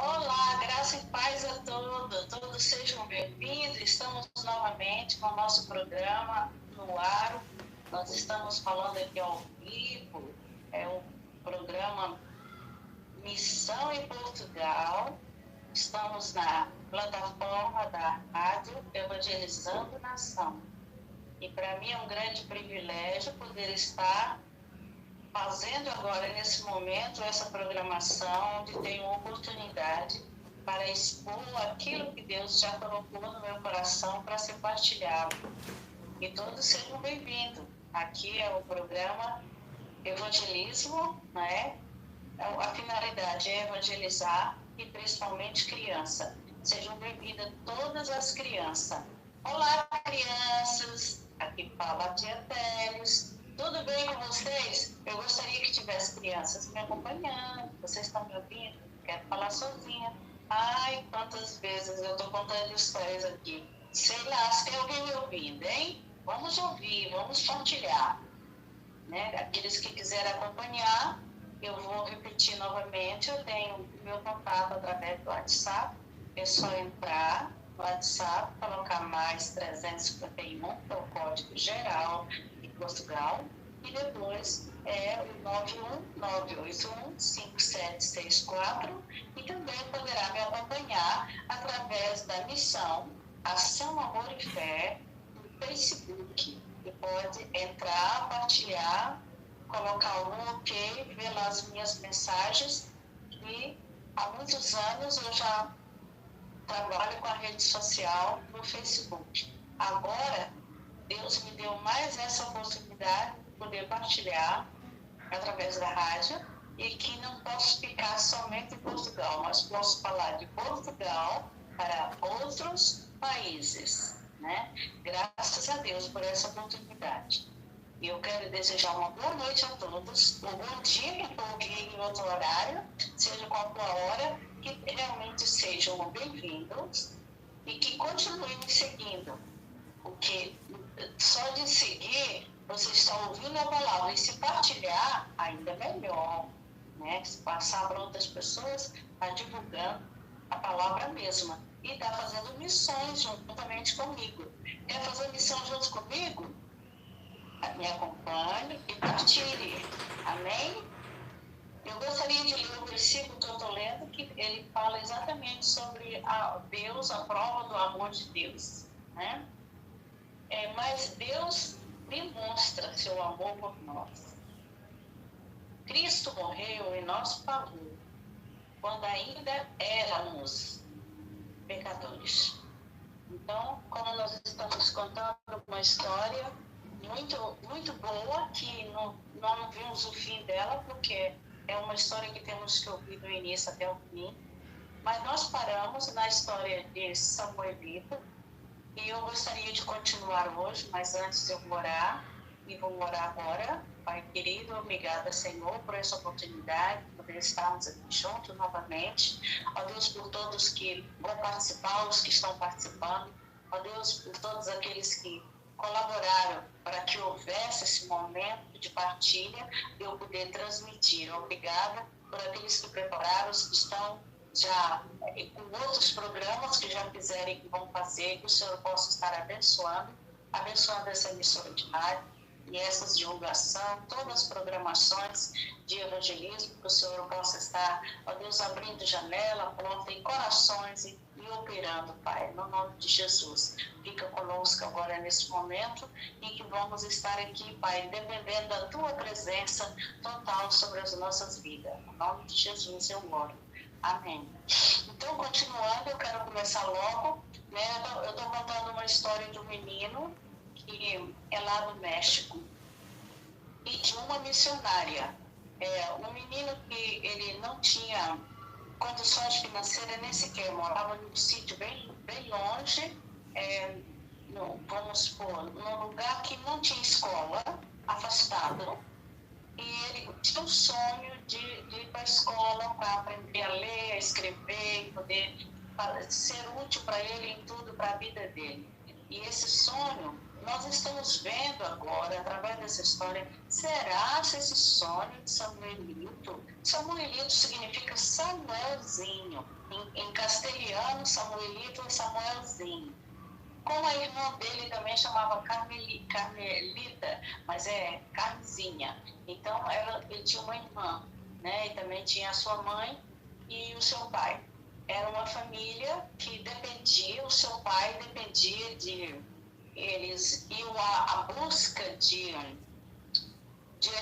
Olá, graça e paz a todos. Todos sejam bem-vindos. Estamos novamente com o nosso programa no ar. Nós estamos falando aqui ao vivo. É o programa Missão em Portugal. Estamos na plataforma da Rádio Evangelizando Nação. E para mim é um grande privilégio poder estar fazendo agora, nesse momento, essa programação, onde tenho oportunidade para expor aquilo que Deus já colocou no meu coração para ser partilhado. E todos sejam bem-vindos. Aqui é o programa Evangelismo, né? A finalidade é evangelizar e principalmente criança. Sejam bem-vindas todas as crianças. Olá, crianças! Aqui fala a tia Teles. Tudo bem com vocês? Eu gostaria que tivesse crianças me acompanhando. Vocês estão me ouvindo? Quero falar sozinha. Ai, quantas vezes eu estou contando histórias aqui. Sei lá, se tem alguém me ouvindo, hein? Vamos ouvir, vamos partilhar. Né? Aqueles que quiserem acompanhar, eu vou repetir novamente. Eu tenho meu contato através do WhatsApp. É só entrar no WhatsApp, colocar mais 351, que é o código geral de Portugal, e depois é o 919815764, e também poderá me acompanhar através da missão Ação, Amor e Fé no Facebook. E pode entrar, partilhar, colocar um ok, ver lá as minhas mensagens. E há muitos anos eu já trabalho com a rede social no Facebook. Agora, Deus me deu mais essa oportunidade de poder partilhar através da rádio, e que não posso ficar somente em Portugal, mas posso falar de Portugal para outros países, né? Graças a Deus por essa oportunidade. E eu quero desejar uma boa noite a todos, um bom dia para alguém em outro horário, seja qual for a hora, que realmente sejam bem-vindos e que continuem me seguindo, porque só de seguir, você está ouvindo a palavra, e se partilhar, ainda melhor, né? Se passar para outras pessoas, está divulgando a palavra mesma e está fazendo missões juntamente comigo. Quer fazer missão junto comigo? Me acompanhe e partilhe. Amém? Eu gostaria de ler o versículo que eu estou lendo, que ele fala exatamente sobre Deus, a prova do amor de Deus, né? Mas Deus demonstra seu amor por nós. Cristo morreu em nosso favor, quando ainda éramos pecadores. Então, como nós estamos contando uma história muito, muito boa, que não vimos o fim dela, porque é uma história que temos que ouvir do início até o fim, mas nós paramos na história de Samuelito, e eu gostaria de continuar hoje, mas antes eu vou orar, e vou orar agora. Pai querido, obrigada, Senhor, por essa oportunidade de poder estarmos aqui juntos novamente. Ó Deus, por todos que vão participar, os que estão participando. Ó Deus, por todos aqueles que colaboraram para que houvesse esse momento de partilha, de eu poder transmitir. Obrigada por aqueles que prepararam, os que estão já com outros programas que já fizeram e que vão fazer, que o Senhor possa estar abençoando essa emissora de rádio e essas divulgação, todas as programações de evangelismo, que o Senhor possa estar, ó Deus, abrindo janela, porta em corações e operando, Pai, no nome de Jesus. Fica conosco agora nesse momento em que vamos estar aqui, Pai, dependendo da Tua presença total sobre as nossas vidas. No nome de Jesus eu oro. Amém. Então, continuando, eu quero começar logo, né? Eu estou contando uma história de um menino que é lá do México e de uma missionária. Um menino que ele não tinha condições financeiras nem sequer, morava num sítio bem, bem longe, vamos supor, num lugar que não tinha escola, afastado. E ele tinha um sonho de ir para a escola para aprender a ler, a escrever, poder ser útil para ele em tudo, para a vida dele. E esse sonho, nós estamos vendo agora, através dessa história, será que esse sonho de Samuelito Samuelito significa Samuelzinho. Em castelhano, Samuelito é Samuelzinho. Como a irmã dele também chamava Carmelita, mas é Carmezinha. Então, ele tinha uma irmã, né? E também tinha a sua mãe e o seu pai. Era uma família que dependia, o seu pai dependia de... Eles iam à busca de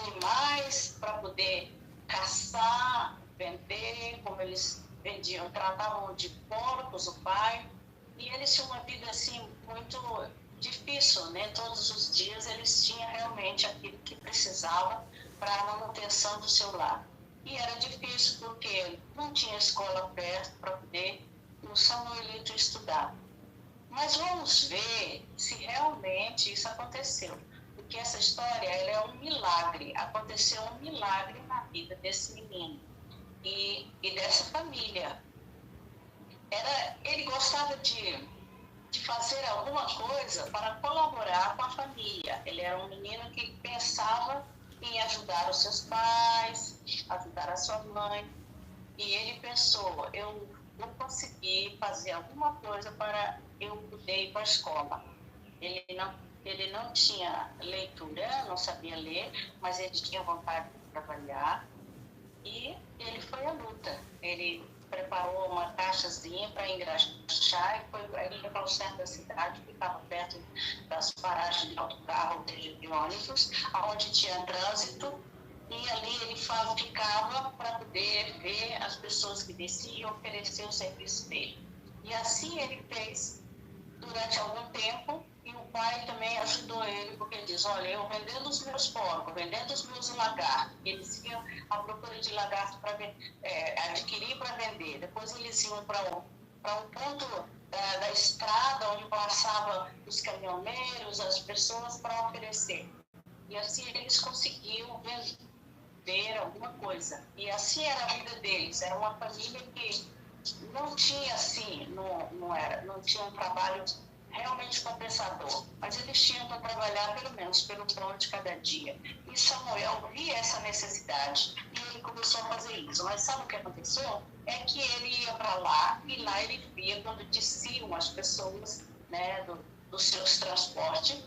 animais para poder caçar, vender, como eles vendiam, tratavam de porcos o pai. E eles tinham uma vida assim muito difícil, né? Todos os dias eles tinham realmente aquilo que precisavam para a manutenção do seu lar. E era difícil porque não tinha escola perto para poder o Samuelito estudar. Mas vamos ver se realmente isso aconteceu. Porque essa história ela é um milagre. Aconteceu um milagre na vida desse menino e dessa família. Ele gostava de fazer alguma coisa para colaborar com a família. Ele era um menino que pensava em ajudar os seus pais, ajudar a sua mãe. E ele pensou, eu vou conseguir fazer alguma coisa para eu poder ir para a escola. Ele não tinha leitura, não sabia ler, mas ele tinha vontade de trabalhar. E ele foi à luta. Ele preparou uma caixazinha para engraxar e ele para o centro da cidade, que ficava perto das paragens de autocarro, de ônibus, onde tinha trânsito. E ali ele ficava para poder ver as pessoas que desciam e oferecer o serviço dele. E assim ele fez durante algum tempo, e o pai também ajudou ele, porque ele diz, olha, eu vendendo os meus porcos, vendendo os meus lagartos, eles iam à procura de lagarto para adquirir para vender. Depois eles iam para um ponto da estrada onde passavam os caminhoneiros, as pessoas para oferecer. E assim eles conseguiam vender alguma coisa. E assim era a vida deles. Era uma família que não tinha assim, não tinha um trabalho realmente compensador, mas eles tinham para trabalhar pelo menos pelo pão de cada dia. E Samuel via essa necessidade e ele começou a fazer isso. Mas sabe o que aconteceu? É que ele ia para lá e lá ele via quando desciam as pessoas, né, dos seus transportes,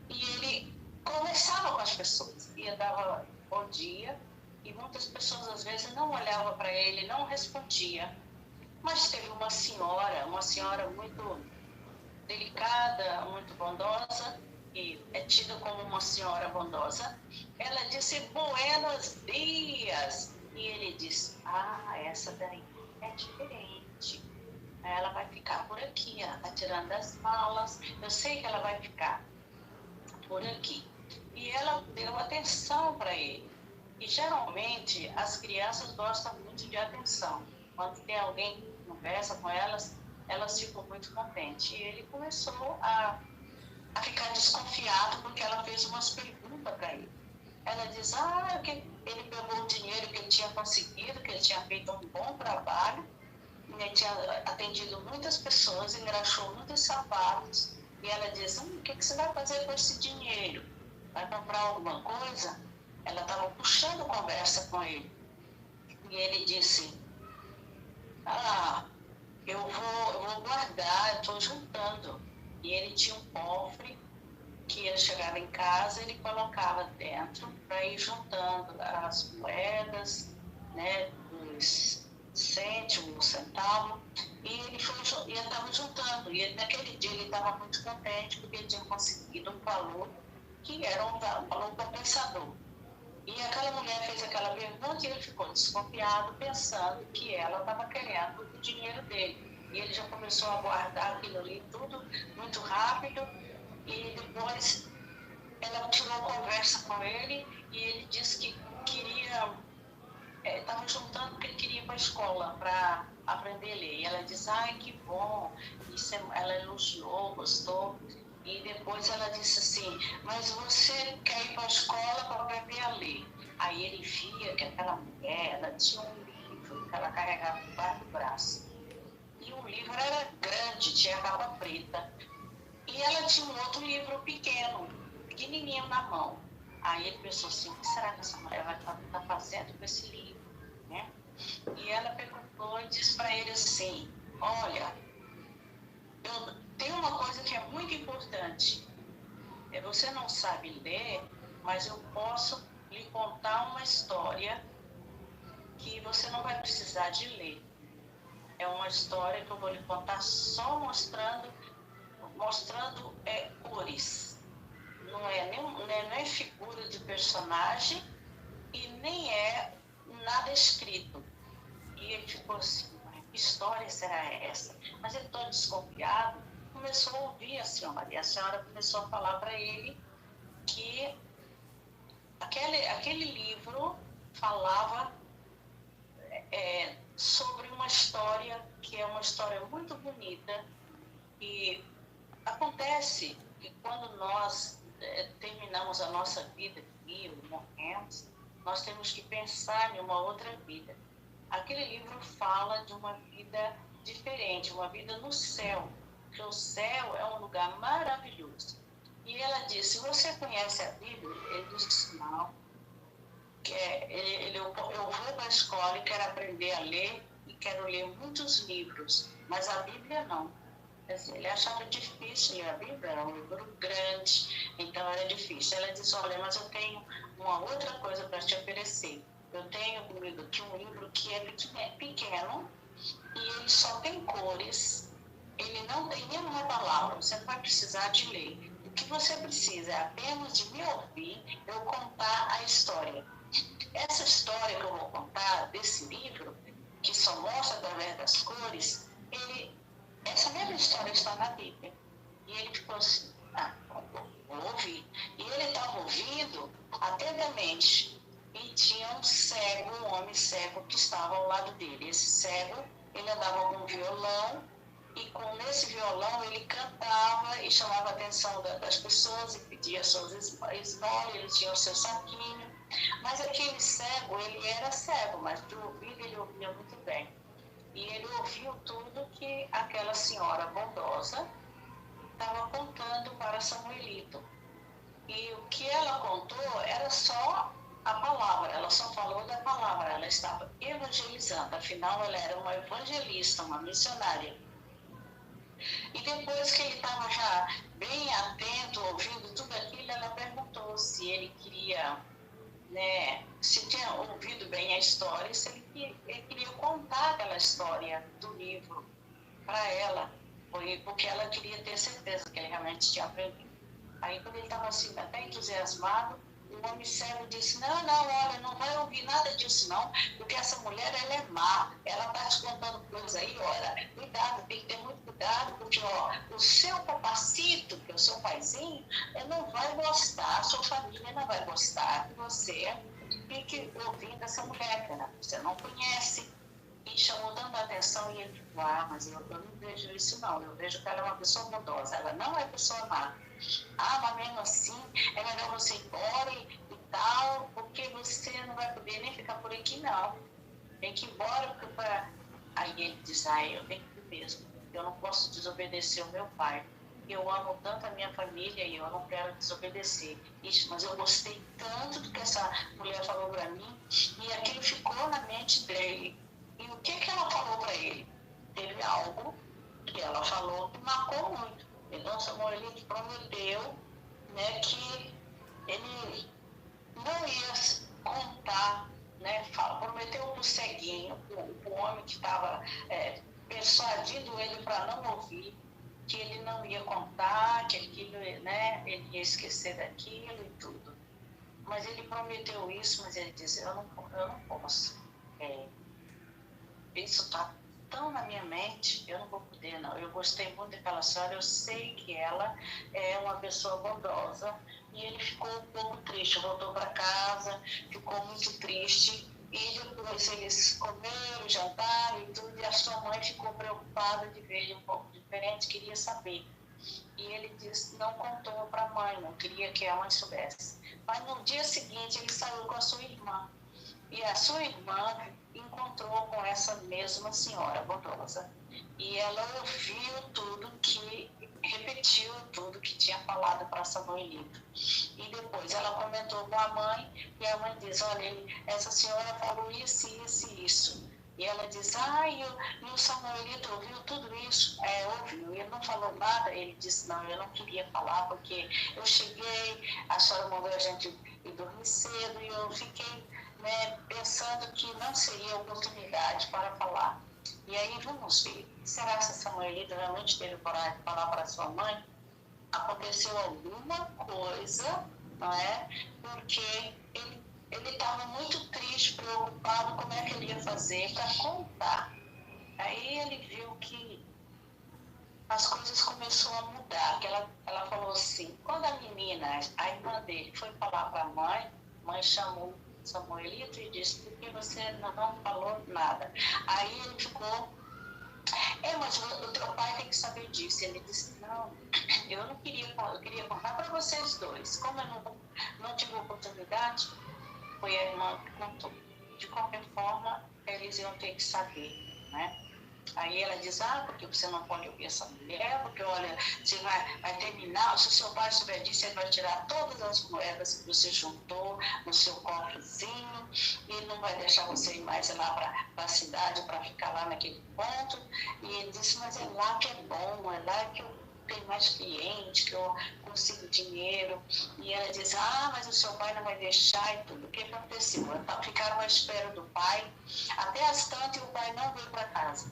e ele conversava com as pessoas, ia dava bom dia, e muitas pessoas às vezes não olhavam para ele, não respondiam. Mas teve uma senhora muito delicada, muito bondosa, e é tida como uma senhora bondosa. Ela disse, buenos dias. E ele disse, essa daí é diferente. Ela vai ficar por aqui, ó, tirando as malas. Eu sei que ela vai ficar por aqui. E ela deu atenção para ele. E geralmente as crianças gostam muito de atenção. Quando tem alguém que conversa com elas, elas ficam muito contentes. E ele começou a ficar desconfiado porque ela fez umas perguntas para ele. Ela diz, que ele pegou o dinheiro que ele tinha conseguido, que ele tinha feito um bom trabalho, ele tinha atendido muitas pessoas, engraxou muitos sapatos. E ela diz, o que você vai fazer com esse dinheiro? Vai comprar alguma coisa? Ela estava puxando conversa com ele. E ele disse, eu vou guardar, eu estou juntando. E ele tinha um cofre que ele chegava em casa, ele colocava dentro para ir juntando as moedas, né, os cêntimos, centavos, e ele estava juntando. E naquele dia ele estava muito contente porque ele tinha conseguido um valor que era um valor compensador. E aquela mulher fez aquela pergunta e ele ficou desconfiado, pensando que ela estava querendo o dinheiro dele. E ele já começou a guardar aquilo ali tudo muito rápido. E depois ela tirou conversa com ele e ele disse que queria, estava juntando porque ele queria ir para a escola para aprender a ler. E ela disse, que bom. Ela elogiou, gostou. E depois ela disse assim, mas você quer ir para a escola para aprender a ler? Aí ele via que aquela mulher, ela tinha um livro que ela carregava debaixo do braço. E o livro era grande, tinha capa preta. E ela tinha um outro livro pequenininho na mão. Aí ele pensou assim, o que será que essa mulher vai estar fazendo com esse livro? E ela perguntou e disse para ele assim: olha, eu tenho uma coisa que é muito importante. Você não sabe ler, mas eu posso lhe contar uma história que você não vai precisar de ler. É uma história que eu vou lhe contar só mostrando cores. Não é figura de personagem e nem é nada escrito. E ele ficou assim: que história será essa? Mas ele, todo desconfiado, começou a ouvir a senhora. E a senhora começou a falar para ele que aquele livro falava sobre uma história que é uma história muito bonita. E acontece que quando nós terminamos a nossa vida aqui, ou morremos, nós temos que pensar em uma outra vida. Aquele livro fala de uma vida diferente, uma vida no céu, porque o céu é um lugar maravilhoso. E ela disse: você conhece a Bíblia? Ele disse: não. Eu vou para a escola e quero aprender a ler e quero ler muitos livros, mas a Bíblia não. Ele achava difícil ler a Bíblia, era um livro grande, então era difícil. Ela disse: olha, mas eu tenho uma outra coisa para te oferecer. Eu tenho comigo aqui um livro que é pequeno e ele só tem cores, ele não tem nenhuma palavra, você não vai precisar de ler. O que você precisa é apenas de me ouvir, eu contar a história. Essa história que eu vou contar desse livro, que só mostra através das cores, essa mesma história está na Bíblia. E ele ficou assim: vou ouvir. E ele estava ouvindo atentamente. E tinha um homem cego que estava ao lado dele. Esse cego, ele andava com um violão, e nesse violão ele cantava e chamava a atenção das pessoas e pedia suas esmolas, ele tinha o seu saquinho. Mas aquele cego, ele era cego, mas de ouvido ele ouvia muito bem. E ele ouviu tudo que aquela senhora bondosa estava contando para Samuelito. E o que ela contou era só a palavra, ela só falou da palavra, ela estava evangelizando, afinal ela era uma evangelista, uma missionária. E depois que ele estava já bem atento, ouvindo tudo aquilo, ela perguntou se ele queria, se tinha ouvido bem a história, se ele queria contar aquela história do livro para ela, porque ela queria ter certeza que ele realmente tinha aprendido. Aí, quando ele estava assim, até entusiasmado, o homem cego disse: não, olha, não vai ouvir nada disso não, porque essa mulher, ela é má, ela está te contando coisas aí, olha, cuidado, tem que ter muito cuidado, porque o seu papacito, que é o seu paizinho, não vai gostar, a sua família não vai gostar que você fique ouvindo essa mulher, que você não conhece. E chamou tanta atenção, e ele falou: mas eu não vejo isso não, eu vejo que ela é uma pessoa bondosa, ela não é pessoa má. Mas mesmo assim, é melhor você ir embora e tal, porque você não vai poder nem ficar por aqui não. Tem que ir embora, porque Aí ele diz: eu tenho que ir mesmo, eu não posso desobedecer o meu pai. Eu amo tanto a minha família e eu não quero desobedecer. Isso, mas eu gostei tanto do que essa mulher falou para mim, e aquilo ficou na mente dele. E o que ela falou para ele? Teve algo que ela falou que marcou muito. Então, Samuelito prometeu, que ele não ia contar, prometeu para o ceguinho, o homem que estava persuadindo ele para não ouvir, que ele não ia contar, que aquilo, ele ia esquecer daquilo e tudo. Mas ele prometeu isso, mas ele disse: eu não posso. Isso está tão na minha mente, eu não vou poder não. Eu gostei muito daquela senhora, eu sei que ela é uma pessoa bondosa. E ele ficou um pouco triste, voltou para casa, ficou muito triste. E depois eles comeram, jantaram e tudo, e a sua mãe ficou preocupada de ver ele um pouco diferente, queria saber. E ele disse, não contou para a mãe, não queria que a mãe soubesse. Mas no dia seguinte ele saiu com a sua irmã. E a sua irmã encontrou com essa mesma senhora bondosa. E ela ouviu tudo repetiu tudo que tinha falado para Samuelito. E depois ela comentou com a mãe, e a mãe diz: olha, essa senhora falou isso, isso e isso. E ela diz, e o Samuelito ouviu tudo isso? Ouviu. Ele não falou nada. Ele disse, não, eu não queria falar porque eu cheguei, a senhora mandou a gente ir dormir cedo e eu fiquei, né, pensando que não seria oportunidade para falar. E aí vamos ver, será que a Samuelita realmente teve coragem de falar para sua mãe? Aconteceu alguma coisa, não é? Porque ele estava muito triste, preocupado como é que ele ia fazer para contar. Aí ele viu que as coisas começaram a mudar. Que ela falou assim, quando a menina, a irmã dele, foi falar para a mãe chamou Samuelito e disse, por que você não falou nada? Aí ele ficou, mas o teu pai tem que saber disso. Ele disse, não, eu não queria, eu queria contar para vocês dois. Como eu não tive oportunidade, foi a irmã que contou. De qualquer forma, eles iam ter que saber, né? Aí ela diz, porque você não pode ouvir essa mulher, porque olha, você vai terminar, se o seu pai souber disso, ele vai tirar todas as moedas que você juntou no seu cofrezinho, e ele não vai deixar você ir mais lá para a cidade, para ficar lá naquele ponto. E ele disse, mas é lá que é bom, é lá que eu tenho mais cliente, que eu consigo dinheiro. E ela diz, mas o seu pai não vai deixar e tudo. O que aconteceu? Ficaram à espera do pai, até as tantas, e o pai não veio para casa.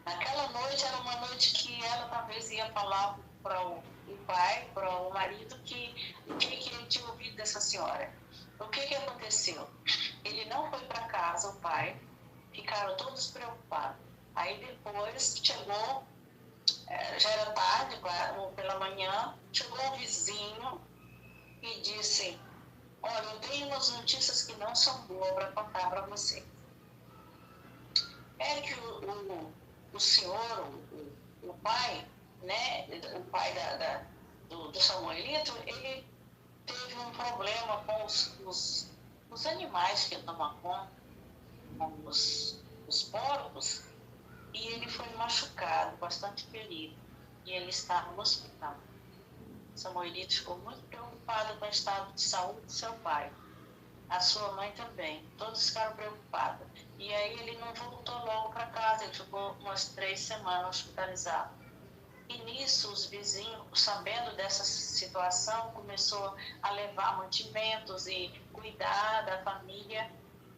Naquela noite era uma noite que ela talvez ia falar para o pai, para o marido, o que ele tinha ouvido dessa senhora. O que aconteceu? Ele não foi para casa, o pai, ficaram todos preocupados. Aí depois chegou, já era tarde, pela manhã, chegou um vizinho e disse, olha, eu tenho umas notícias que não são boas para contar para você. É que o senhor, o pai, né, o pai do Samuelito, ele teve um problema com os animais que tomam conta, com os porcos, e ele foi machucado, bastante ferido, e ele estava no hospital. Samuelito ficou muito preocupado com o estado de saúde do seu pai. A sua mãe também. Todos ficaram preocupados. E aí ele não voltou logo para casa, ele ficou umas 3 semanas hospitalizado. E nisso os vizinhos, sabendo dessa situação, começou a levar mantimentos e cuidar da família,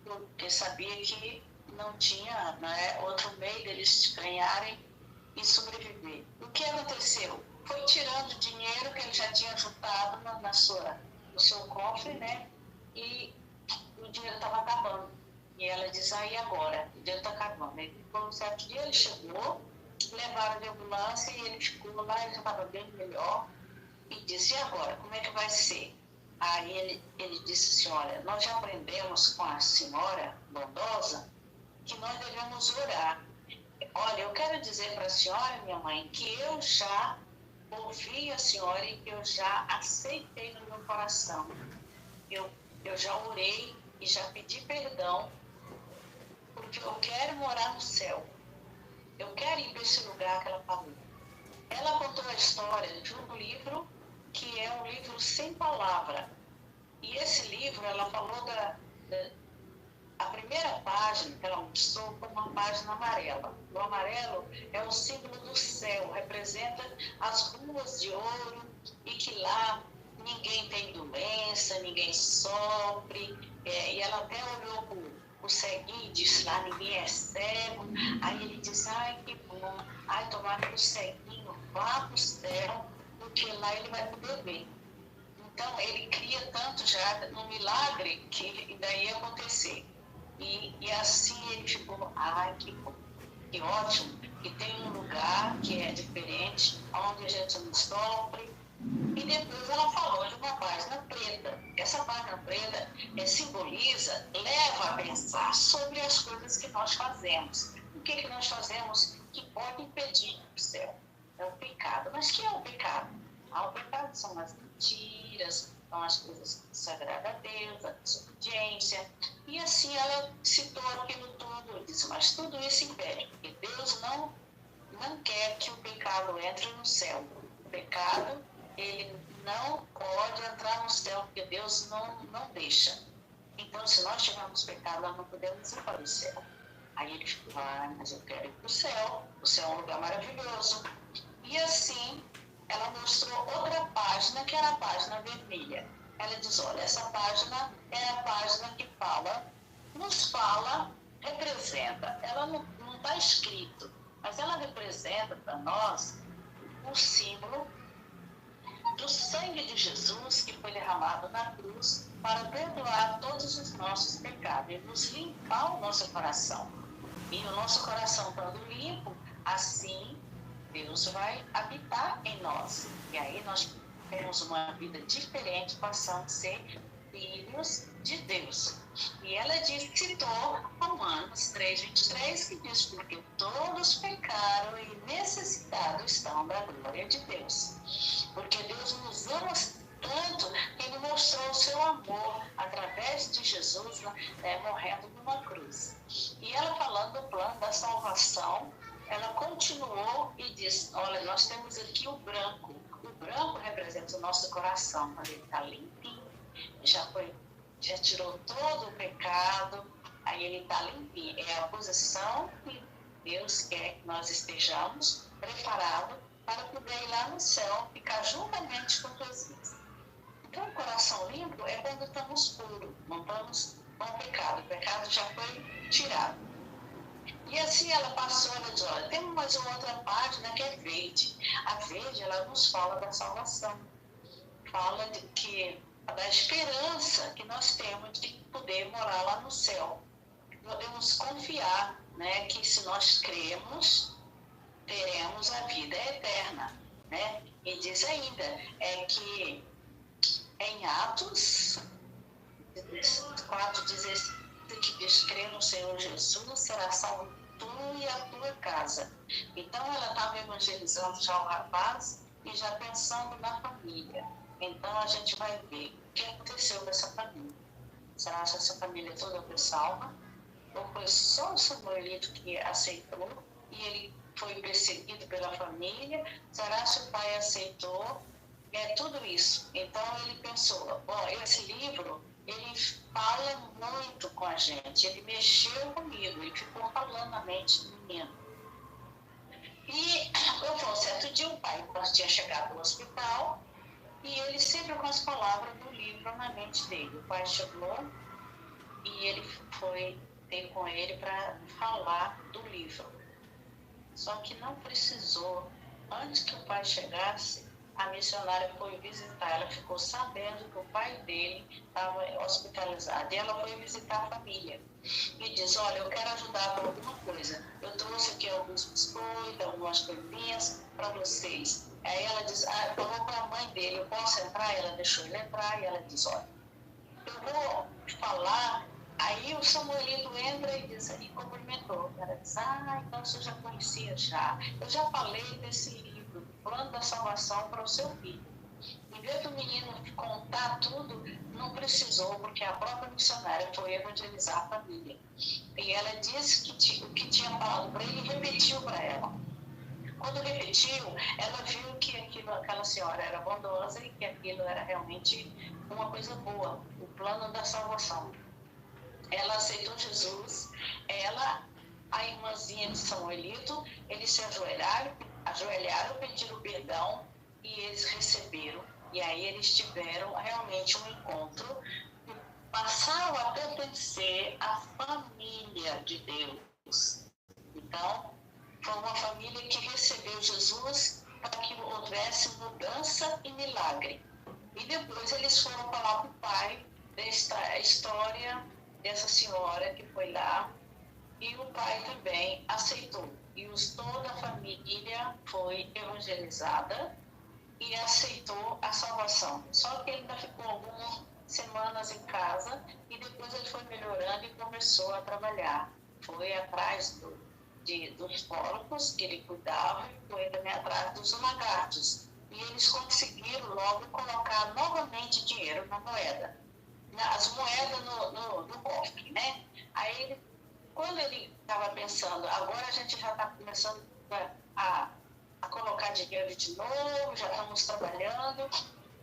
porque sabia que não tinha, né, outro meio deles ganharem e sobreviver. O que aconteceu? Foi tirando dinheiro que ele já tinha juntado no seu cofre, né? E o dinheiro estava acabando. E ela diz, e agora? O dinheiro está acabando. E por um certo dia ele chegou, levaram de ambulância e ele ficou lá, ele já estava bem melhor. E disse, e agora? Como é que vai ser? Aí ele disse assim, olha, nós já aprendemos com a senhora bondosa que nós devemos orar. Olha, eu quero dizer para a senhora, minha mãe, que eu já ouvi a senhora e que eu já aceitei no meu coração. Eu já orei e já pedi perdão, porque eu quero morar no céu. Eu quero ir para esse lugar que ela falou. Ela contou a história de um livro que é um livro sem palavra. E esse livro, ela falou a primeira página que ela mostrou foi uma página amarela. O amarelo é o símbolo do céu, representa as ruas de ouro e que lá ninguém tem doença, ninguém sofre. E ela até olhou para o ceguinho e disse, lá ninguém é cego. Aí ele disse, que bom, tomara que o ceguinho vá para o céu, porque lá ele vai poder ver. Então ele cria tanto já no milagre que daí ia acontecer. E assim ele ficou, que ótimo, que tem um lugar que é diferente, onde a gente não sofre. E depois ela falou de uma página preta. Essa página preta simboliza, leva a pensar sobre as coisas que nós fazemos. O que nós fazemos que pode impedir o céu? É o pecado. Mas que é o pecado? O pecado são as mentiras, são as coisas que desagradam a Deus, a desobediência. E assim ela citou aquilo tudo. Disse, mas tudo isso impede, porque Deus não quer que o pecado entre no céu. O pecado, ele não pode entrar no céu, porque Deus não deixa. Então, se nós tivermos pecado, nós não podemos ir para o céu. Aí ele ficou, mas eu quero ir para o céu é um lugar maravilhoso. E assim, ela mostrou outra página, que era a página vermelha. Ela diz, olha, essa página é a página que nos fala, representa. Ela não está escrito, mas ela representa para nós o símbolo do sangue de Jesus que foi derramado na cruz para perdoar todos os nossos pecados e nos limpar o nosso coração. E o nosso coração estando limpo, assim Deus vai habitar em nós. E aí nós temos uma vida diferente, passamos a ser filhos de Deus. E ela citou Romanos 3:23, que diz, porque todos pecaram e necessitados estão da glória de Deus. Porque Deus nos ama tanto que Ele mostrou o seu amor através de Jesus morrendo numa cruz. E ela falando do plano da salvação, ela continuou e disse, olha, nós temos aqui o branco. O branco representa o nosso coração, quando ele está limpinho, já tirou todo o pecado, aí ele está limpinho. É a posição que Deus quer que nós estejamos preparados para poder ir lá no céu, ficar juntamente com Jesus. Então, o coração limpo é quando estamos puros, não estamos com o pecado. O pecado já foi tirado. E assim ela passou, ela diz, olha, tem mais uma outra página que é verde. A verde, ela nos fala da salvação. Fala da esperança que nós temos de poder morar lá no céu. Podemos confiar, né, que se nós cremos, teremos a vida eterna, né? E diz ainda, que em Atos 4:16, que diz, crê no Senhor Jesus, será salvo tu e a tua casa. Então ela estava evangelizando já o rapaz e já pensando na família. Então a gente vai ver o que aconteceu com essa família. Será que essa família toda foi salva? Ou foi só o Samuelito que aceitou e ele foi perseguido pela família? Será que o pai aceitou? É tudo isso. Então ele pensou, esse livro, ele fala muito com a gente, ele mexeu comigo, ele ficou falando na mente do menino. E um certo dia o pai tinha chegado no hospital e ele sempre com as palavras do livro na mente dele. O pai chegou e ele veio com ele para falar do livro. Só que não precisou, antes que o pai chegasse, a missionária foi visitar, ela ficou sabendo que o pai dele estava hospitalizado. E ela foi visitar a família. E diz, olha, eu quero ajudar com alguma coisa. Eu trouxe aqui alguns biscoitos, algumas coisinhas para vocês. Aí ela diz, eu vou para a mãe dele, eu posso entrar? Ela deixou ele entrar e ela diz, olha, eu vou falar. Aí o Samuelito entra e diz, e cumprimentou. Ela diz, então você já conhecia já. Eu já falei desse livro, Plano da Salvação para o seu filho. Em vez do menino contar tudo, não precisou, porque a própria missionária foi evangelizar a família. E ela disse que o que tinha falado para ele, repetiu para ela. Quando repetiu, ela viu que aquela senhora era bondosa e que aquilo era realmente uma coisa boa, o plano da salvação. Ela aceitou Jesus, a irmãzinha de Samuelito, eles se ajoelharam, pediram perdão e eles receberam. E aí eles tiveram realmente um encontro e passaram a pertencer à família de Deus. Então, foi uma família que recebeu Jesus para que houvesse mudança e milagre. E depois eles foram falar para o pai desta história dessa senhora que foi lá, e o pai também aceitou. E toda a família foi evangelizada e aceitou a salvação. Só que ele ainda ficou algumas semanas em casa e depois ele foi melhorando e começou a trabalhar. Foi atrás dos porcos que ele cuidava e foi também atrás dos lagartos. E eles conseguiram logo colocar novamente dinheiro na moeda. As moedas no cofre, né? Aí, quando ele estava pensando, agora a gente já está começando a colocar dinheiro de novo, já estamos trabalhando,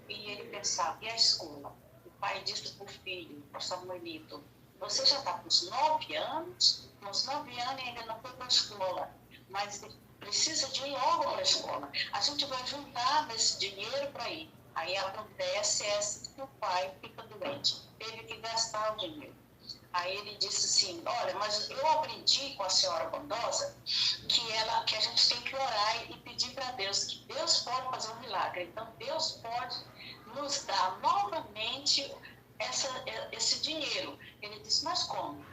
e ele pensava, e a escola? O pai disse para o filho, para o Samuelito, você já está com uns 9 anos, e ainda não foi para a escola, mas precisa de ir logo para a escola. A gente vai juntar esse dinheiro para ir. Aí acontece que o pai fica doente, teve que gastar o dinheiro. Aí ele disse assim, olha, mas eu aprendi com a senhora bondosa que a gente tem que orar e pedir para Deus, que Deus pode fazer um milagre. Então, Deus pode nos dar novamente esse dinheiro. Ele disse, mas como?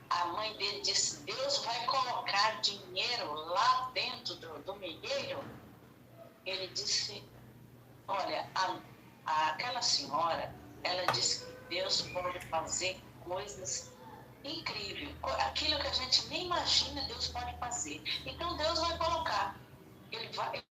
A mãe dele disse, Deus vai colocar dinheiro lá dentro do milheiro? Ele disse, olha, aquela senhora, ela disse que Deus pode fazer coisas incríveis. Aquilo que a gente nem imagina, Deus pode fazer. Então, Deus vai colocar. Ele vai,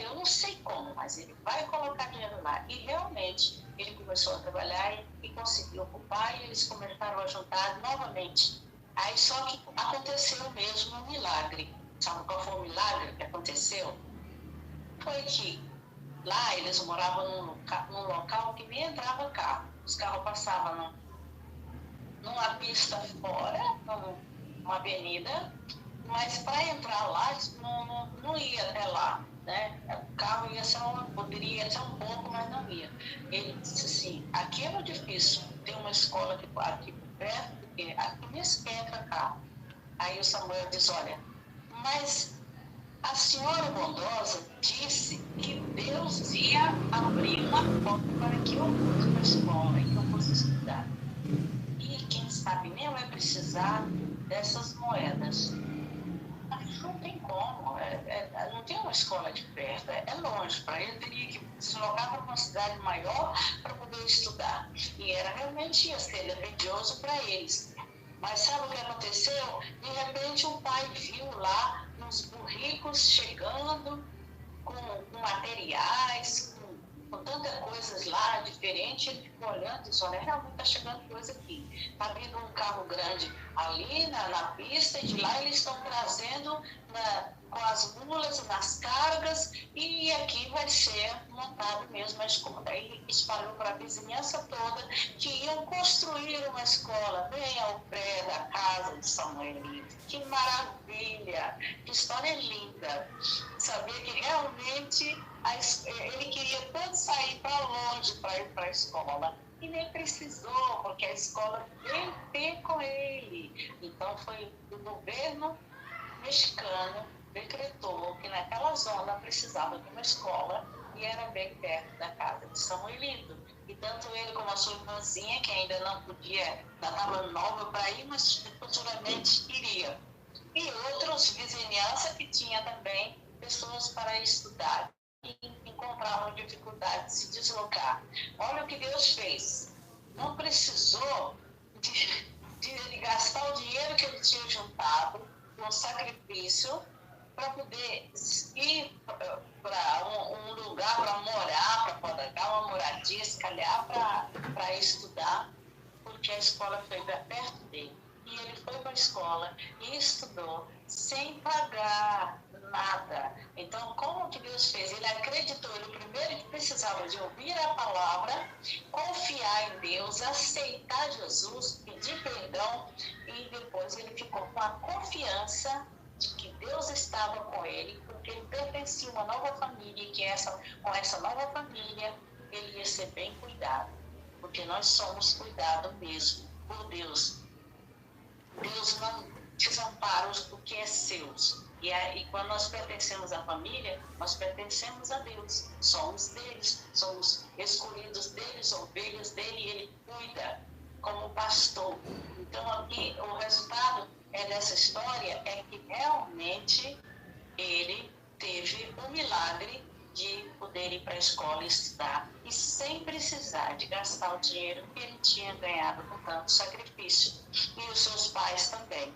eu não sei como, mas ele vai colocar dinheiro lá. E realmente, ele começou a trabalhar e conseguiu ocupar, e eles começaram a juntar novamente. Aí só que aconteceu mesmo um milagre. Sabe qual foi o milagre que aconteceu? Foi que lá eles moravam num local que nem entrava carro. Os carros passavam numa pista fora, numa avenida, mas para entrar lá não ia até lá, né? O carro poderia ser um pouco, mas não ia. Ele disse assim, aqui é muito difícil, tem uma escola aqui por perto, porque aqui nem sequer entra carro. Aí o Samuel diz, olha, mas a senhora bondosa disse que Deus ia abrir uma porta para que eu fosse para a escola e que eu fosse estudar. E quem sabe nem vai precisar dessas moedas. Mas não tem como, não tem uma escola de perto, é longe. Para ele teria que se deslocar para uma cidade maior para poder estudar. E realmente ia ser grandioso para eles. Mas sabe o que aconteceu? De repente o pai viu lá uns burricos chegando com materiais, com tantas coisas lá diferentes. Ele ficou olhando e disse, olha, realmente está chegando coisa aqui. Está vindo um carro grande ali na pista e de lá eles estão trazendo com as mulas, nas cargas, e aqui vai ser montado mesmo a escola. Aí espalhou para a vizinhança toda que iam construir uma escola bem ao pé da casa de Samuelito. Que maravilha! Que história linda! Saber que realmente ele queria tanto sair para longe para ir para a escola. E nem precisou, porque a escola veio ter com ele. Então foi o governo mexicano decretou que naquela zona precisava de uma escola e era bem perto da casa de Samuelito. E tanto ele como a sua irmãzinha, que ainda não podia, ainda estava nova para ir, mas futuramente iria. E outros vizinhança que tinha também pessoas para estudar e encontravam dificuldade de se deslocar. Olha o que Deus fez. Não precisou de gastar o dinheiro que ele tinha juntado um sacrifício para poder ir para um lugar para morar, para pagar uma moradia, se calhar para estudar, porque a escola foi perto dele. E ele foi para a escola e estudou sem pagar nada. Então, como que Deus fez? Ele acreditou, ele primeiro que precisava de ouvir a palavra, confiar em Deus, aceitar Jesus, pedir perdão, e depois ele ficou com a confiança de que Deus estava com ele, porque ele pertencia a uma nova família, e que com essa nova família ele ia ser bem cuidado, porque nós somos cuidados mesmo por Deus. Deus não desampara o que é seus. E quando nós pertencemos à família, nós pertencemos a Deus. Somos deles, somos escolhidos deles, ovelhas dele, e ele cuida como pastor. Então, aqui, o resultado dessa história é que realmente ele teve o milagre de poder ir para a escola e estudar, e sem precisar de gastar o dinheiro que ele tinha ganhado com tanto sacrifício, e os seus pais também.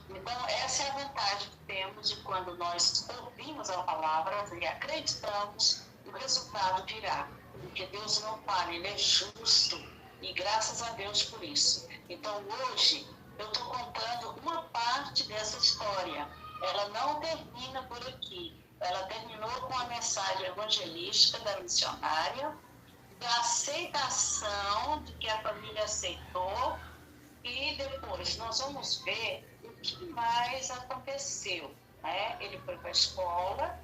Então, essa é a vantagem que temos de quando nós ouvimos a palavra e acreditamos, o resultado virá, porque Deus não falha, ele é justo, e graças a Deus por isso. Então, hoje, eu estou contando uma parte dessa história. Ela não termina por aqui. Ela terminou com a mensagem evangelística da missionária, da aceitação, de que a família aceitou, E depois nós vamos ver o que mais aconteceu, né? Ele foi para a escola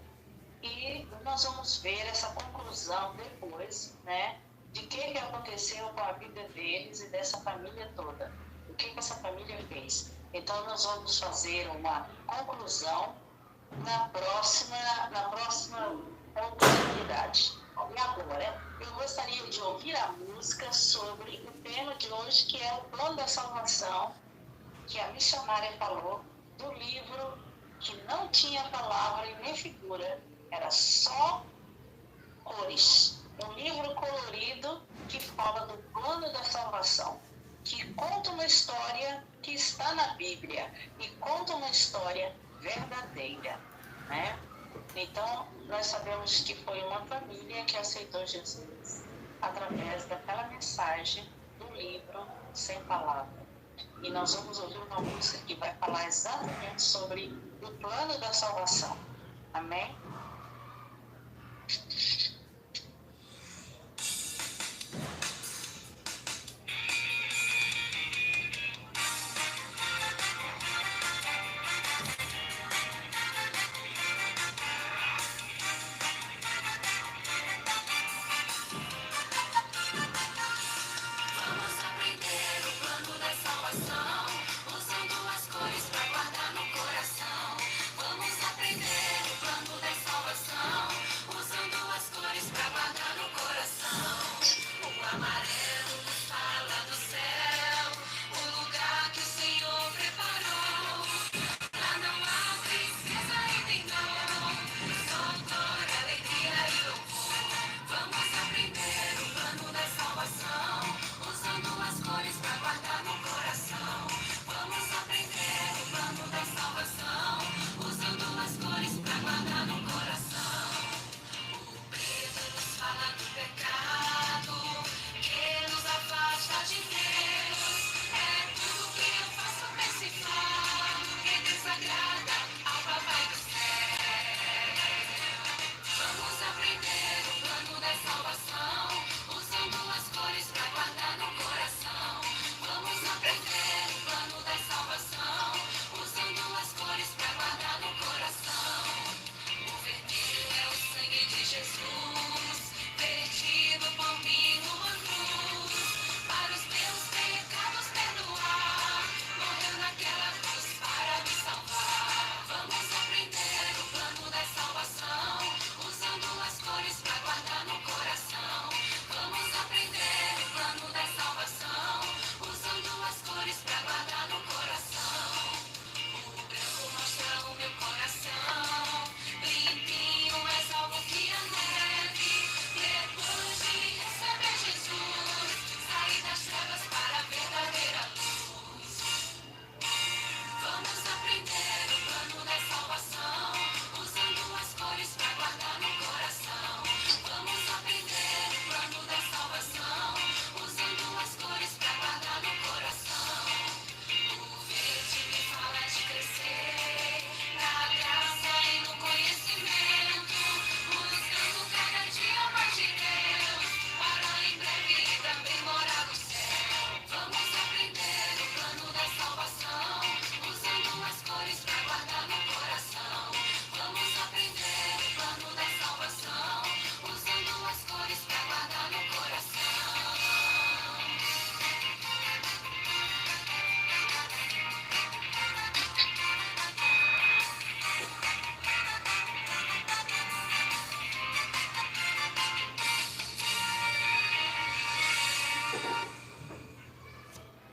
e nós vamos ver essa conclusão depois, né? De que aconteceu com a vida deles e dessa família toda. O que essa família fez. Então nós vamos fazer uma conclusão na próxima oportunidade. E agora, eu gostaria de ouvir a música sobre o tema de hoje, que é o plano da salvação, que a missionária falou, do livro que não tinha palavra e nem figura, era só cores. Um livro colorido que fala do plano da salvação, que conta uma história que está na Bíblia e conta uma história verdadeira, né? Então, nós sabemos que foi uma família que aceitou Jesus através daquela mensagem do livro Sem Palavra. E nós vamos ouvir uma música que vai falar exatamente sobre o plano da salvação. Amém?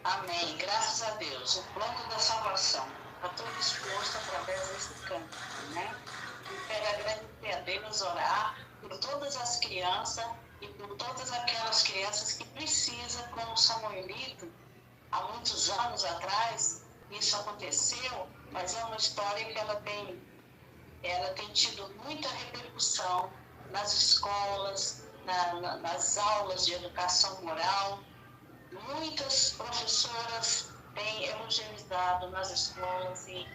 Amém. Graças a Deus. O plano da salvação está todo exposto através desse canto, né? Eu quero agradecer a Deus, orar por todas as crianças e por todas aquelas crianças que precisam, como o Samuelito, há muitos anos atrás, isso aconteceu, mas é uma história que ela tem tido muita repercussão nas escolas, nas aulas de educação moral. Muitas professoras têm evangelizado nas escolas e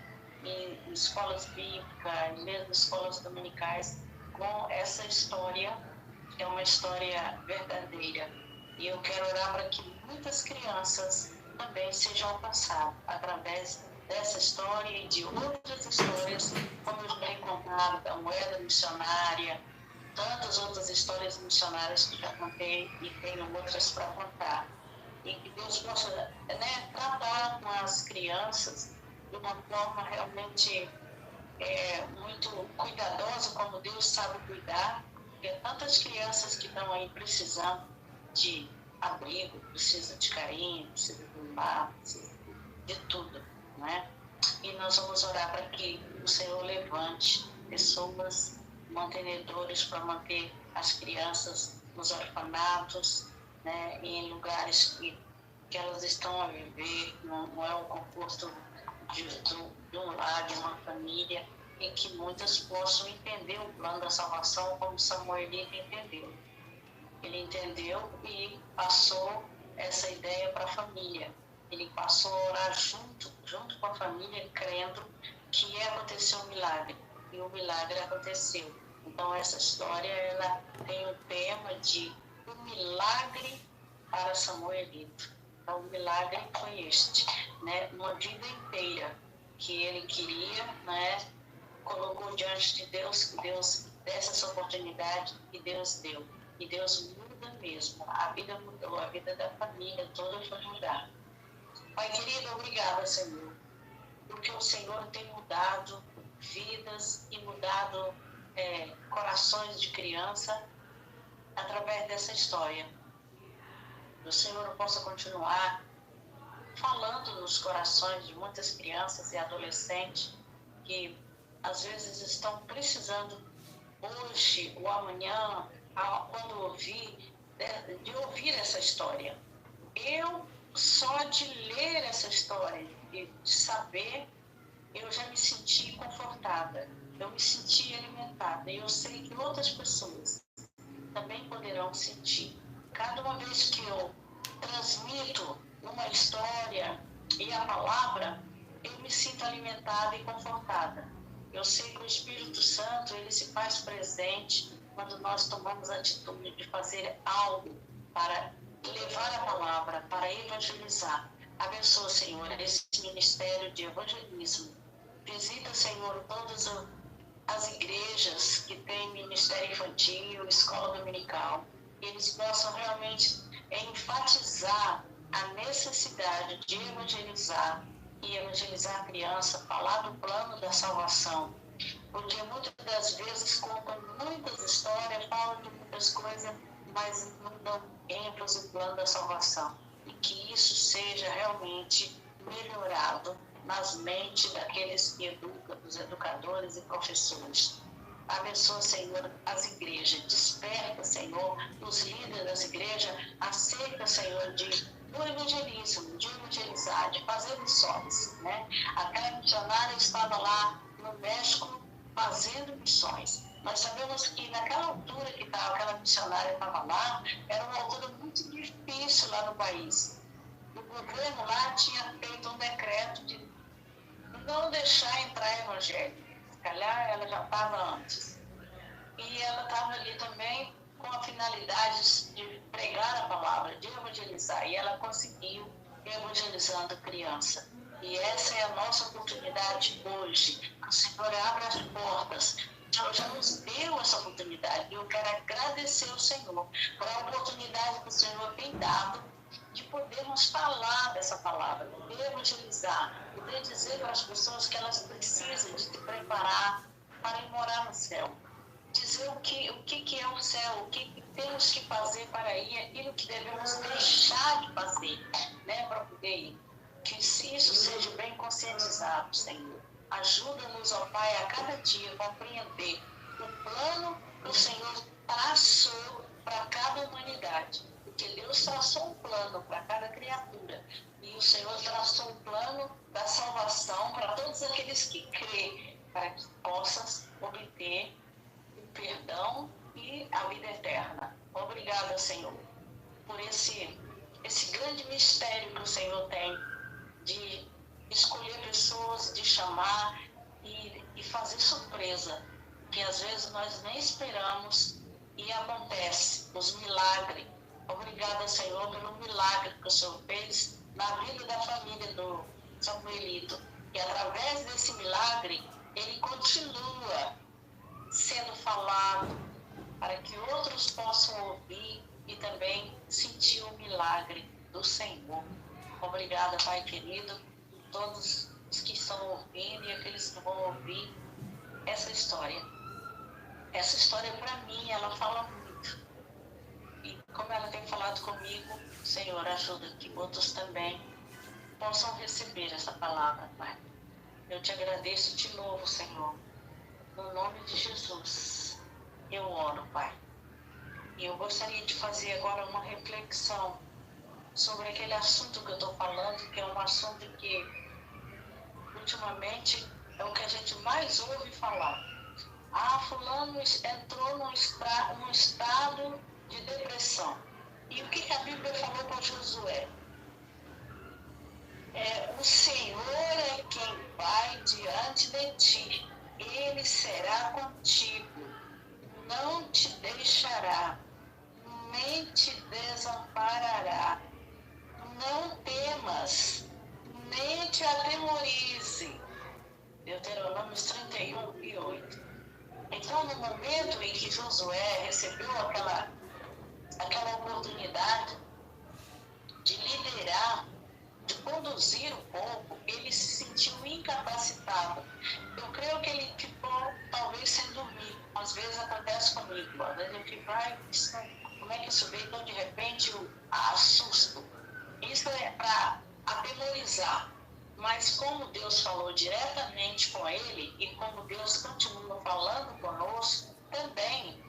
em escolas bíblicas, mesmo escolas dominicais, com essa história, que é uma história verdadeira. E eu quero orar para que muitas crianças também seja alcançado através dessa história e de outras histórias, como eu já contado, da moeda missionária, tantas outras histórias missionárias que já contei e tenho outras para contar. E que Deus possa, né, tratar com as crianças de uma forma realmente muito cuidadosa, como Deus sabe cuidar, porque tantas crianças que estão aí precisando de abrigo, precisam de carinho, precisam de um lar, precisam de tudo, né? E nós vamos orar para que o Senhor levante pessoas, mantenedores, para manter as crianças nos orfanatos, né, e em lugares que elas estão a viver, não é o conforto de um lar, de uma família, em que muitas possam entender o plano da salvação como Samuelito entendeu. Ele entendeu e passou essa ideia para a família. Ele passou a orar junto com a família, crendo que ia acontecer um milagre. E o milagre aconteceu. Então, essa história ela tem o tema de um milagre para Samuelito. Então, o milagre foi este, né? Uma vida inteira que ele queria, né? Colocou diante de Deus, que Deus desse essa oportunidade e Deus deu. E Deus muda mesmo. A vida mudou, a vida da família toda foi mudada. Pai querido, obrigada, Senhor, porque o Senhor tem mudado vidas e mudado corações de criança através dessa história. Que o Senhor possa continuar falando nos corações de muitas crianças e adolescentes que às vezes estão precisando hoje ou amanhã, quando ouvir, de ouvir essa história. Eu, só de ler essa história, de saber, eu já me senti confortada, eu me senti alimentada. E eu sei que outras pessoas também poderão sentir. Cada uma vez que eu transmito uma história e a palavra, eu me sinto alimentada e confortada. Eu sei que o Espírito Santo, ele se faz presente quando nós tomamos a atitude de fazer algo para levar a palavra, para evangelizar. Abençoa, Senhor, esse ministério de evangelismo. Visita, Senhor, todas as igrejas que têm ministério infantil, escola dominical. Eles possam realmente enfatizar a necessidade de evangelizar e evangelizar a criança, falar do plano da salvação. Porque muitas das vezes contam muitas histórias, falam de muitas coisas, mas não dão ênfase no plano da salvação. E que isso seja realmente melhorado nas mentes daqueles que educam, dos educadores e professores. Abençoa, Senhor, as igrejas. Desperta, Senhor, os líderes das igrejas. Aceita, Senhor, do evangelismo, de evangelizar, de fazer missões, né? Aquela missionária estava lá no México fazendo missões. Nós sabemos que naquela altura que aquela missionária estava lá, era uma altura muito difícil lá no país. O governo lá tinha feito um decreto de não deixar entrar evangelho. Se calhar ela já estava antes. E ela estava ali também com a finalidade de pregar a palavra, de evangelizar. E ela conseguiu evangelizando a criança. E essa é a nossa oportunidade hoje. Que o Senhor abra as portas. O Senhor já nos deu essa oportunidade. E eu quero agradecer ao Senhor por a oportunidade que o Senhor tem dado de podermos falar dessa palavra, poder evangelizar, poder dizer para as pessoas que elas precisam de se preparar para ir morar no céu. Dizer o que é o céu, o que temos que fazer para ir, aquilo que devemos deixar de fazer, né, para poder ir. Que isso seja bem conscientizado, Senhor. Ajuda-nos, ó Pai, a cada dia compreender o plano que o Senhor traçou para cada humanidade. Porque Deus traçou um plano para cada criatura. E o Senhor traçou um plano da salvação para todos aqueles que crêem, para que possam obter o perdão e a vida eterna. Obrigada, Senhor, por esse grande mistério que o Senhor tem de escolher pessoas, de chamar e fazer surpresa, que às vezes nós nem esperamos e acontece, os milagres. Obrigada, Senhor, pelo milagre que o Senhor fez na vida da família do Samuelito. E através desse milagre, ele continua sendo falado para que outros possam ouvir e também sentir o milagre do Senhor. Obrigada, Pai querido, todos os que estão ouvindo e aqueles que vão ouvir essa história. Essa história, para mim, ela fala muito. E como ela tem falado comigo, Senhor, ajuda que outros também possam receber essa palavra, Pai. Eu te agradeço de novo, Senhor. No nome de Jesus, eu oro, Pai. E eu gostaria de fazer agora uma reflexão sobre aquele assunto que eu estou falando, que é um assunto que, ultimamente, é o que a gente mais ouve falar. Ah, fulano entrou num estado de depressão. E o que a Bíblia falou para Josué? O Senhor é quem vai diante de ti. Ele será contigo. Não te deixará, nem te desamparará. Não temas, nem te atemorize. Deuteronômio 31:8. Então, no momento em que Josué recebeu aquela oportunidade de liderar, de conduzir o povo, ele se sentiu incapacitado. Eu creio que ele ficou, talvez, sem dormir. Às vezes acontece comigo. Às vezes eu fico, como é que isso veio? Então, de repente, eu assusto. Isso é para atemorizar. Mas como Deus falou diretamente com ele e como Deus continua falando conosco, também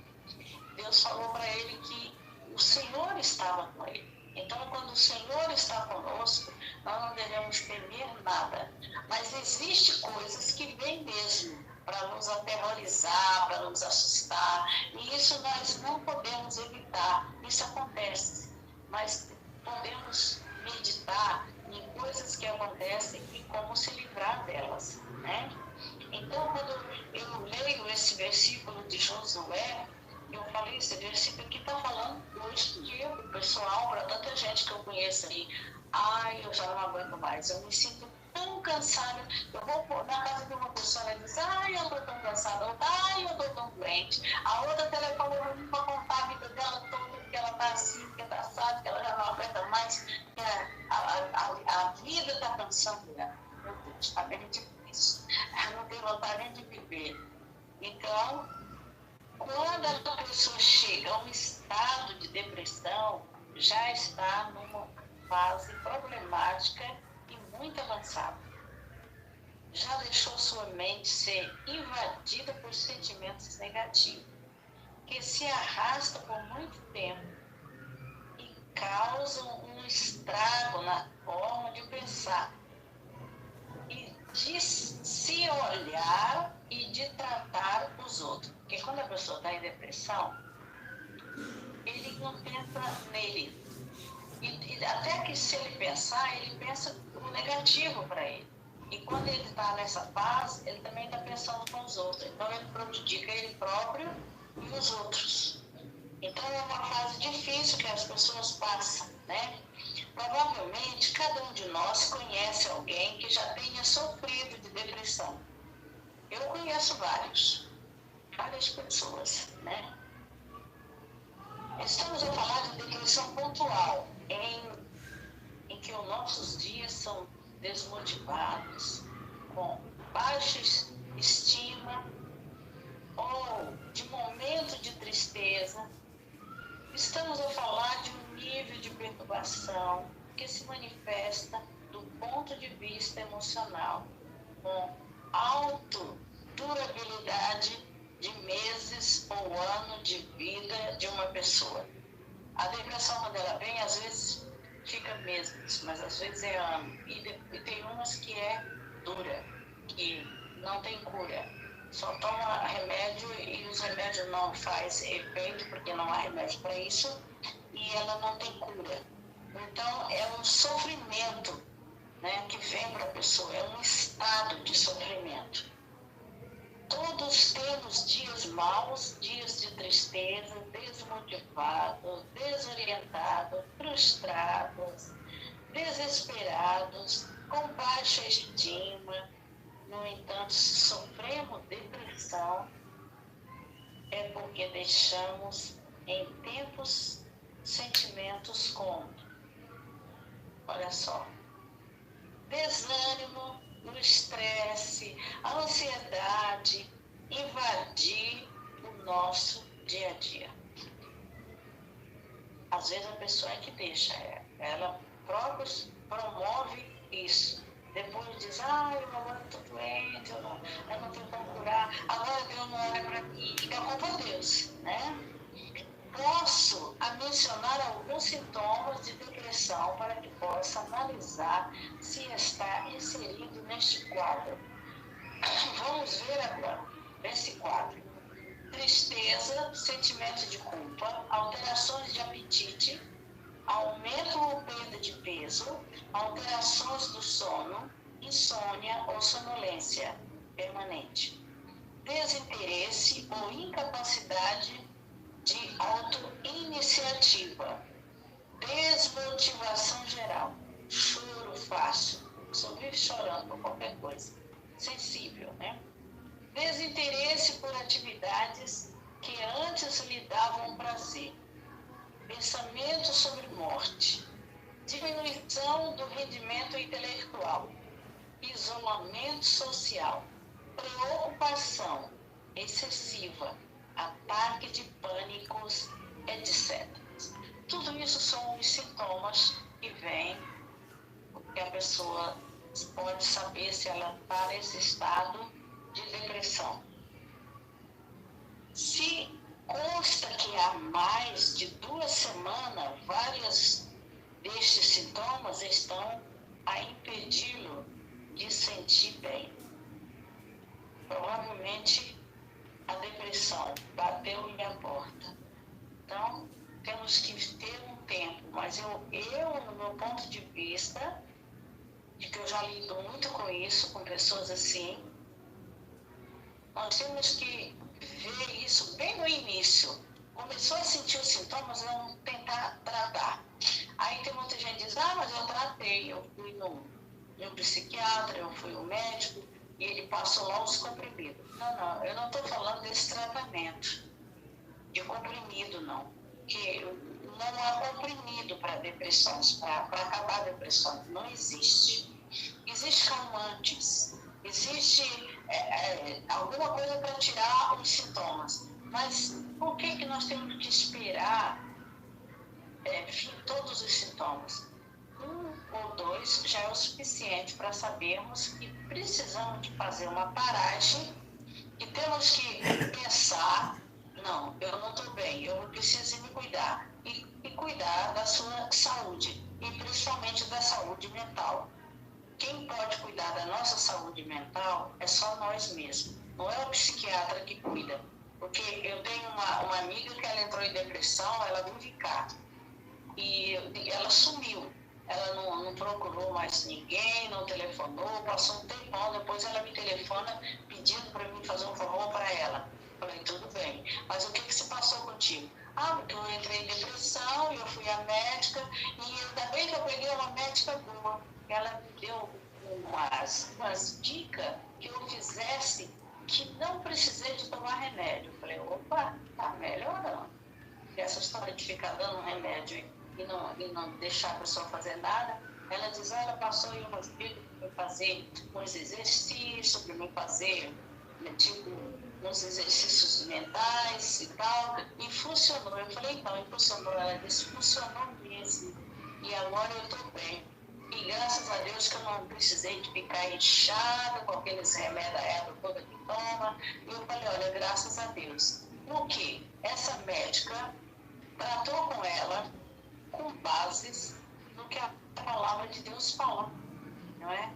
Deus falou para ele que o Senhor estava com ele. Então, quando o Senhor está conosco, nós não devemos temer nada. Mas existem coisas que vêm mesmo para nos aterrorizar, para nos assustar. E isso nós não podemos evitar. Isso acontece. Mas podemos meditar em coisas que acontecem e como se livrar delas, né? Então, quando eu leio esse versículo de Josué, eu falei, esse versículo aqui está falando hoje em dia para o pessoal, para tanta gente que eu conheço aí. Ai, eu já não aguento mais, eu me sinto tão cansada. Eu vou na casa de uma pessoa e diz, ai, eu estou tão cansada, outra, ai, eu estou tão doente. A outra telefona para contar a vida dela toda, que ela está assim, que ela sabe, que ela já não aguenta mais, que a vida está cansando ela. Meu Deus, está bem difícil. Ela não tem vontade nem de viver. Então, quando a pessoa chega a um estado de depressão, já está numa fase problemática e muito avançada. Já deixou sua mente ser invadida por sentimentos negativos, que se arrastam por muito tempo e causam um estrago na forma de pensar e de se olhar e de tratar os outros. Porque quando a pessoa está em depressão, ele não pensa nele. E até que se ele pensar, ele pensa o negativo para ele. E quando ele está nessa fase, ele também está pensando com os outros. Então ele prejudica ele próprio e os outros. Então é uma fase difícil que as pessoas passam, né? Provavelmente cada um de nós conhece alguém que já tenha sofrido de depressão. Eu conheço várias pessoas, né? Estamos a falar de depressão pontual, em que os nossos dias são desmotivados, com baixa estima, ou de momento de tristeza. Estamos a falar de um nível de perturbação que se manifesta do ponto de vista emocional, com durabilidade de meses ou ano de vida de uma pessoa. A depressão, quando ela vem, às vezes fica meses, mas às vezes é ano. E tem umas que é dura, que não tem cura. Só toma remédio e os remédios não fazem efeito, porque não há remédio para isso, e ela não tem cura. Então, é um sofrimento, né, que vem para a pessoa, é um estado de sofrimento. Todos temos dias maus, dias de tristeza, desmotivados, desorientados, frustrados, desesperados, com baixa estima. No entanto, se sofremos depressão, é porque deixamos em tempos sentimentos como, olha só, desânimo, o estresse, a ansiedade invadir o nosso dia a dia. Às vezes a pessoa é que deixa, ela própria promove isso. Depois diz, eu agora estou doente, eu não tenho como curar, agora Deus não olha para mim, e a culpa é Deus, né? Posso mencionar alguns sintomas de depressão para que possa analisar se está inserido neste quadro. Vamos ver agora, nesse quadro. Tristeza, sentimento de culpa, alterações de apetite, aumento ou perda de peso, alterações do sono, insônia ou sonolência permanente, desinteresse ou incapacidade de autoiniciativa, desmotivação geral, choro fácil, só vive chorando por qualquer coisa, sensível, né? Desinteresse por atividades que antes lhe davam prazer, pensamento sobre morte, diminuição do rendimento intelectual, isolamento social, preocupação excessiva, ataque de pânicos, etc. Tudo isso são os sintomas que vêm, que a pessoa pode saber se ela está nesse estado de depressão. Se consta que há mais de 2 semanas, vários destes sintomas estão a impedi-lo de sentir bem. Provavelmente a depressão bateu-lhe a porta. Então, temos que ter um tempo, mas eu, no meu ponto de vista, de que eu já lido muito com isso, com pessoas assim, nós temos que ver isso bem no início. Começou a sentir os sintomas, vamos tentar tratar. Aí tem muita gente que diz, mas eu tratei, eu fui no psiquiatra, eu fui no médico, e ele passou lá os comprimidos. Não, eu não estou falando desse tratamento de comprimido, não. Porque não há comprimido para depressões, para acabar a depressão. Não existe. Existem calmantes, existe alguma coisa para tirar os sintomas. Mas por que nós temos que esperar todos os sintomas? 1 ou 2 já é o suficiente para sabermos que precisamos de fazer uma paragem e temos que pensar, não, eu não estou bem, eu preciso me cuidar e cuidar da sua saúde e principalmente da saúde mental. Quem pode cuidar da nossa saúde mental é só nós mesmos, não é o psiquiatra que cuida. Porque eu tenho uma amiga que ela entrou em depressão, ela vive cá e ela sumiu. Ela não procurou mais ninguém, não telefonou, passou um tempão, depois ela me telefona pedindo para mim fazer um favor para ela. Falei, tudo bem, mas o que se passou contigo? Porque eu entrei em depressão, eu fui à médica, e ainda bem que eu peguei uma médica boa. Ela me deu umas dicas que eu fizesse que não precisei de tomar remédio. Eu falei, opa, tá melhorando. Essa história de ficar dando remédio e não deixar a pessoa fazer nada, ela diz, ela passou em umas dicas para fazer uns exercícios, para me fazer, tipo, uns exercícios mentais e tal, e funcionou. Eu falei, então, e funcionou? Ela disse, funcionou mesmo, e agora eu estou bem. E graças a Deus que eu não precisei de ficar inchada com aqueles remédios toda que toma. E eu falei, olha, graças a Deus. Por quê? Essa médica tratou com ela com bases no que a palavra de Deus fala, não é?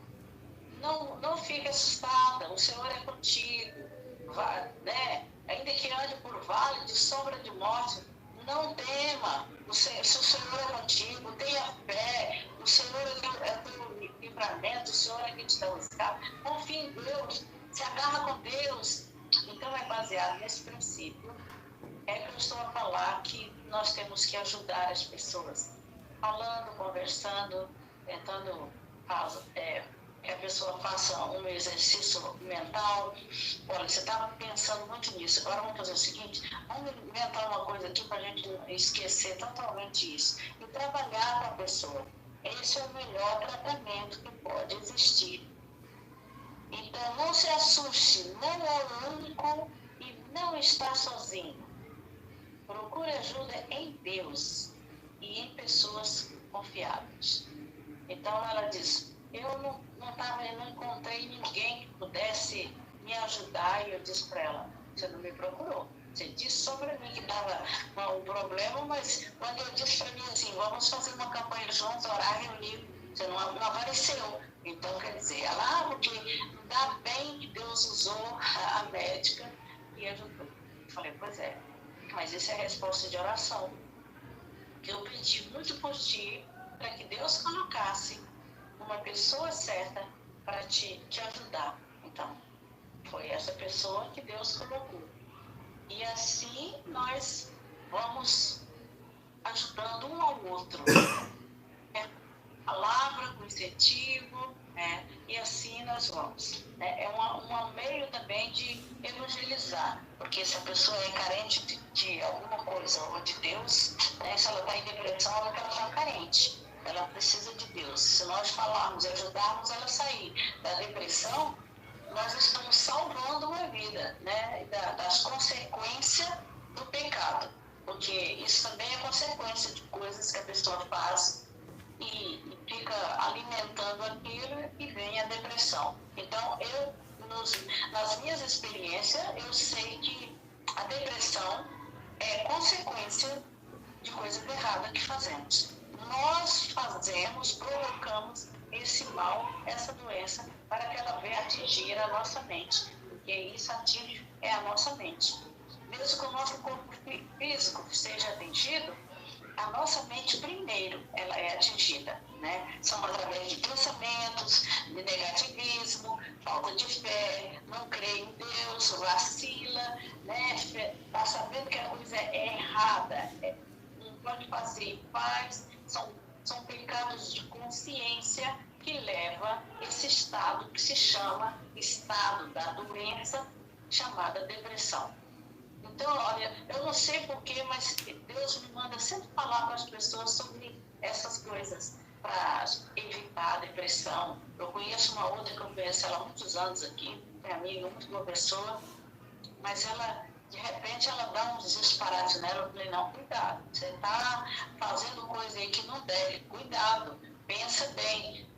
Não fique assustada, o Senhor é contigo, né? Ainda que ande por vale de sombra de morte, não tema, se o Senhor é contigo, tenha fé, o Senhor é teu livramento, o Senhor é que te dá o escape, confie em Deus, se agarra com Deus. Então é baseado nesse princípio, que eu estou a falar que nós temos que ajudar as pessoas, falando, conversando, tentando que a pessoa faça um exercício mental. Olha, você estava pensando muito nisso, agora vamos fazer o seguinte, vamos inventar uma coisa aqui para a gente esquecer totalmente isso e trabalhar com a pessoa. Esse é o melhor tratamento que pode existir. Então, não se assuste, não é o único e não está sozinho. Procure ajuda em Deus e em pessoas confiáveis. Então, ela diz, eu não encontrei ninguém que pudesse me ajudar, e eu disse para ela, você não me procurou. Você disse sobre mim que estava um problema, mas quando eu disse para mim assim, vamos fazer uma campanha juntos, orar, reunir, você não apareceu. Então, quer dizer, ela, porque dá bem que Deus usou a médica e ajudou. Eu falei, pois é, mas isso é resposta de oração. Que eu pedi muito por ti, para que Deus colocasse uma pessoa certa para te ajudar. Então, foi essa pessoa que Deus colocou. E assim nós vamos ajudando um ao outro. Palavra, com incentivo, e assim nós vamos. É um meio também de evangelizar, porque se a pessoa é carente de alguma coisa ou de Deus, se ela está em depressão, ela está carente, ela precisa de Deus. Se nós falarmos e ajudarmos ela a sair da depressão, nós estamos salvando uma vida, das consequências do pecado, porque isso também é consequência de coisas que a pessoa faz e fica alimentando aquilo e vem a depressão. Então, nas minhas experiências, eu sei que a depressão é consequência de coisas erradas que fazemos. Nós provocamos esse mal, essa doença, para que ela venha atingir a nossa mente, porque isso atinge a nossa mente. Mesmo que o nosso corpo físico seja atingido, a nossa mente primeiro ela é atingida, São através de pensamentos, de negativismo, falta de fé, não crê em Deus, vacila, Está sabendo que a coisa é errada, não pode fazer, faz, são pecados de consciência que leva esse estado que se chama estado da doença, chamada depressão. Então, olha, eu não sei porquê, mas Deus me manda sempre falar para as pessoas sobre essas coisas, para evitar a depressão. Eu conheço uma outra que eu conheço ela há muitos anos aqui, é amiga, muito boa pessoa, mas ela, de repente, ela dá uns disparates nela. Eu falei, não, cuidado, você está fazendo coisa aí que não deve, cuidado, pensa bem,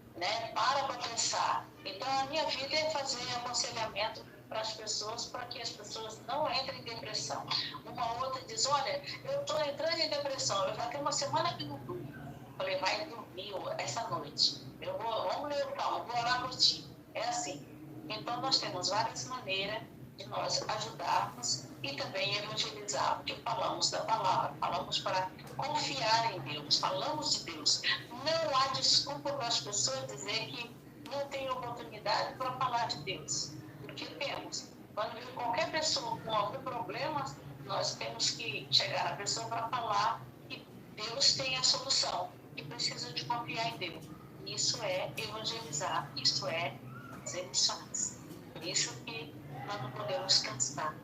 para pensar. Então, a minha vida é fazer aconselhamento para as pessoas, para que as pessoas não entrem em depressão. Uma outra diz, olha, eu estou entrando em depressão, eu já tenho uma semana que não durmo. Falei, vai dormir essa noite. Vamos ler o calmo, vou orar por ti. É assim. Então, nós temos várias maneiras de nós ajudarmos e também evangelizar, porque falamos da palavra, falamos para confiar em Deus, falamos de Deus. Não há desculpa para as pessoas dizer que não tem oportunidade para falar de Deus. Porque temos. Quando vem qualquer pessoa com algum problema, nós temos que chegar na pessoa para falar que Deus tem a solução, que precisa de confiar em Deus. Isso é evangelizar, isso é fazer missões. Por isso que nós não podemos cansar.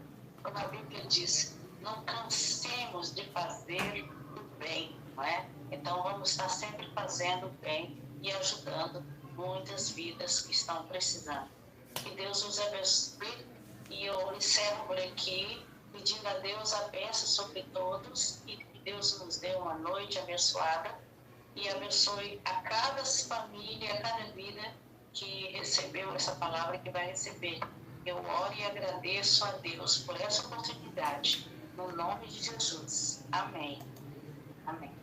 Como a Bíblia diz, não cansemos de fazer o bem, não é? Então vamos estar sempre fazendo o bem e ajudando muitas vidas que estão precisando. Que Deus nos abençoe e eu encerro por aqui, pedindo a Deus a bênção sobre todos e que Deus nos dê uma noite abençoada e abençoe a cada família, a cada vida que recebeu essa palavra, que vai receber. Eu oro e agradeço a Deus por essa oportunidade, no nome de Jesus. Amém. Amém.